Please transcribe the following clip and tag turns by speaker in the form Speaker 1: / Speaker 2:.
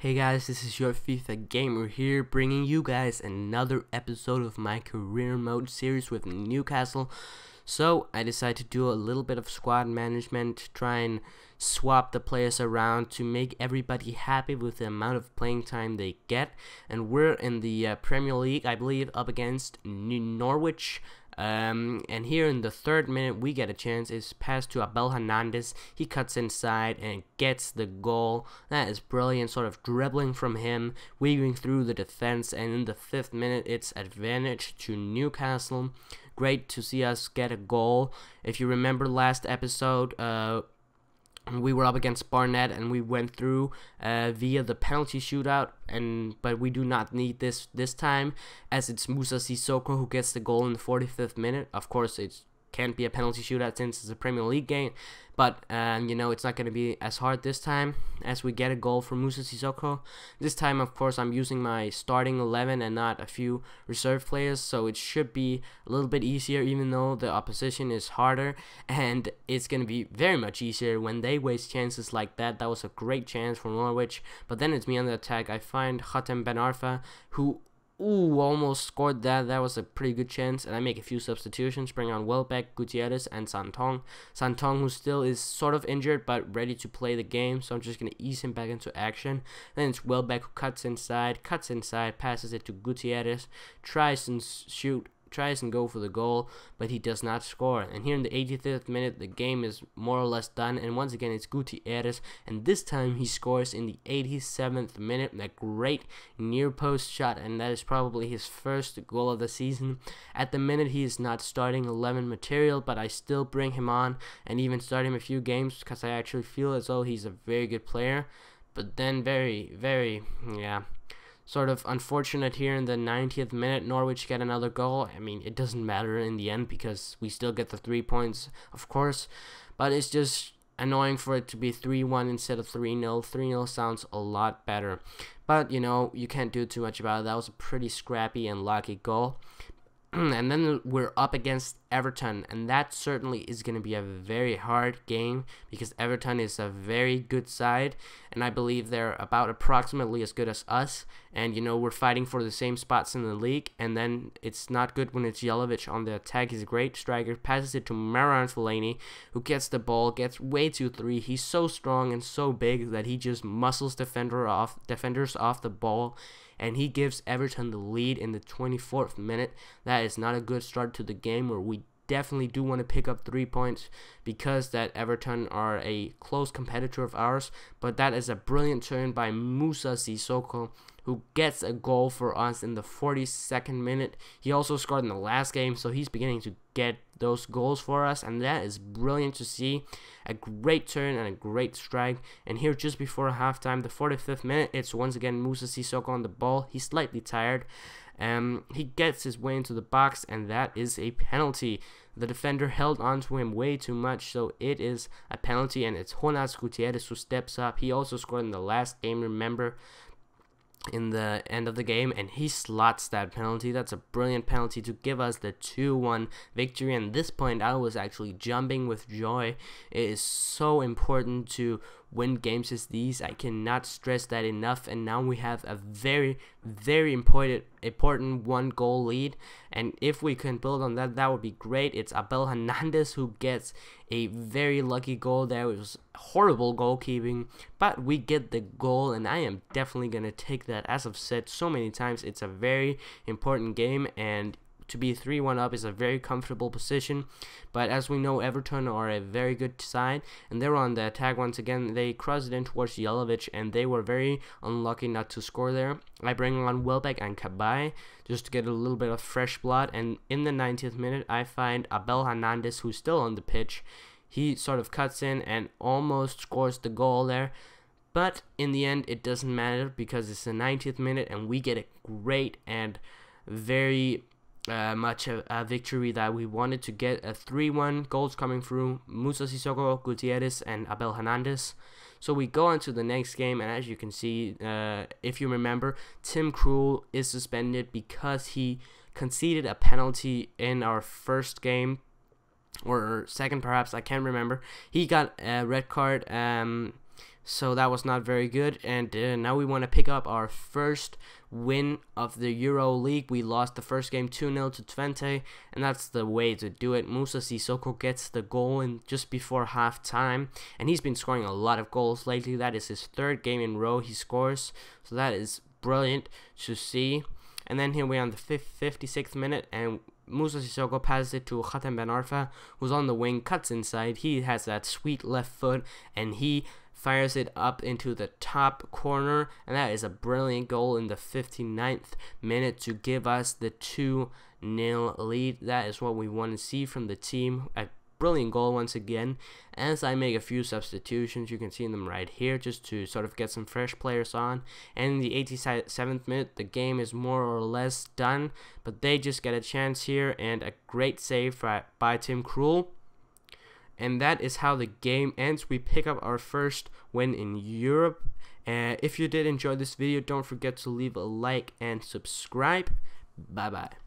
Speaker 1: Hey guys, this is your FIFA Gamer here, bringing you guys another episode of my career mode series with Newcastle. So I decided to do a little bit of squad management, try and swap the players around to make everybody happy with the amount of playing time they get. And we're in the Premier League, I believe, up against Norwich. And here in the 3rd minute we get a chance. It's passed to Abel Hernandez. He cuts inside and gets the goal. That is brilliant, sort of dribbling from him, weaving through the defense, and in the 5th minute it's advantage to Newcastle. Great to see us get a goal. If you remember last episode, we were up against Barnett and we went through via the penalty shootout, but we do not need this time, as it's Musa Sissoko who gets the goal in the 45th minute. Of course, it can't be a penalty shootout since it's a Premier League game, but you know, it's not going to be as hard this time as we get a goal from Musa Sissoko. This time, of course, I'm using my starting 11 and not a few reserve players, so it should be a little bit easier, even though the opposition is harder, and it's going to be very much easier when they waste chances like that. That was a great chance for Norwich, but then it's me on the attack. I find Hatem Ben Arfa, who almost scored that. That was a pretty good chance, and I make a few substitutions, bring on Welbeck, Gutierrez, and Santong, who still is sort of injured but ready to play the game, so I'm just going to ease him back into action. Then it's Welbeck who cuts inside, passes it to Gutierrez, tries and go for the goal, but he does not score. And here in the 85th minute, the game is more or less done, and once again it's Gutierrez, and this time he scores in the 87th minute, a great near post shot, and that is probably his first goal of the season. At the minute he is not starting 11 material, but I still bring him on and even start him a few games because I actually feel as though he's a very good player. But then sort of unfortunate here in the 90th minute, Norwich get another goal. I mean, it doesn't matter in the end because we still get the 3 points, of course, but it's just annoying for it to be 3-1 instead of 3-0. 3-0 sounds a lot better, but you know, you can't do too much about it. That was a pretty scrappy and lucky goal. And then we're up against Everton, and that certainly is going to be a very hard game because Everton is a very good side, and I believe they're about approximately as good as us. And you know, we're fighting for the same spots in the league, and then it's not good when it's Jelavic on the attack. He's a great striker, passes it to Marouane Fellaini, who gets the ball, gets way too free. He's so strong and so big that he just muscles defenders off the ball, and he gives Everton the lead in the 24th minute. That is not a good start to the game, where we definitely do want to pick up 3 points because that Everton are a close competitor of ours. But that is a brilliant turn by Musa Sissoko, who gets a goal for us in the 42nd minute. He also scored in the last game, so he's beginning to get those goals for us, and that is brilliant to see. A great turn and a great strike. And here just before halftime, the 45th minute, it's once again Musa Sissoko on the ball. He's slightly tired. He gets his way into the box, and that is a penalty. The defender held onto him way too much, so it is a penalty, and it's Jonas Gutierrez who steps up. He also scored in the last game, remember, in the end of the game, and he slots that penalty. That's a brilliant penalty to give us the 2-1 victory. And at this point I was actually jumping with joy. It is so important to win games as these. I cannot stress that enough. And now we have a very important 1-goal lead, and if we can build on that, that would be great. It's Abel Hernandez who gets a very lucky goal there. It was horrible goalkeeping, but we get the goal, and I am definitely gonna take that. As I've said so many times, it's a very important game, and to be 3-1 up is a very comfortable position. But as we know, Everton are a very good side, and they're on the attack once again. They crossed it in towards Jelavic, and they were very unlucky not to score there. I bring on Welbeck and Kabay just to get a little bit of fresh blood, and in the 90th minute I find Abel Hernandez, who's still on the pitch. He sort of cuts in and almost scores the goal there, but in the end it doesn't matter because it's the 90th minute and we get a great and very much a victory that we wanted to get. A 3-1, goals coming through Musa Sissoko, Gutierrez, and Abel Hernandez. So we go on to the next game, and as you can see, if you remember, Tim Krul is suspended because he conceded a penalty in our first game, or second perhaps, I can't remember. He got a red card So that was not very good, and now we want to pick up our first win of the Euro League. We lost the first game 2-0 to Twente, and that's the way to do it. Musa Sissoko gets the goal in just before halftime, and he's been scoring a lot of goals lately. That is his third game in a row he scores, so that is brilliant to see. And then here we are on the 56th minute, and Musa Sissoko passes it to Khatem Ben Arfa, who's on the wing, cuts inside. He has that sweet left foot, and he fires it up into the top corner, and that is a brilliant goal in the 59th minute to give us the 2-0 lead. That is what we want to see from the team. A brilliant goal once again. As I make a few substitutions, you can see them right here just to sort of get some fresh players on. And in the 87th minute, the game is more or less done, but they just get a chance here, and a great save by Tim Krul. And that is how the game ends. We pick up our first win in Europe. If you did enjoy this video, don't forget to leave a like and subscribe. Bye bye.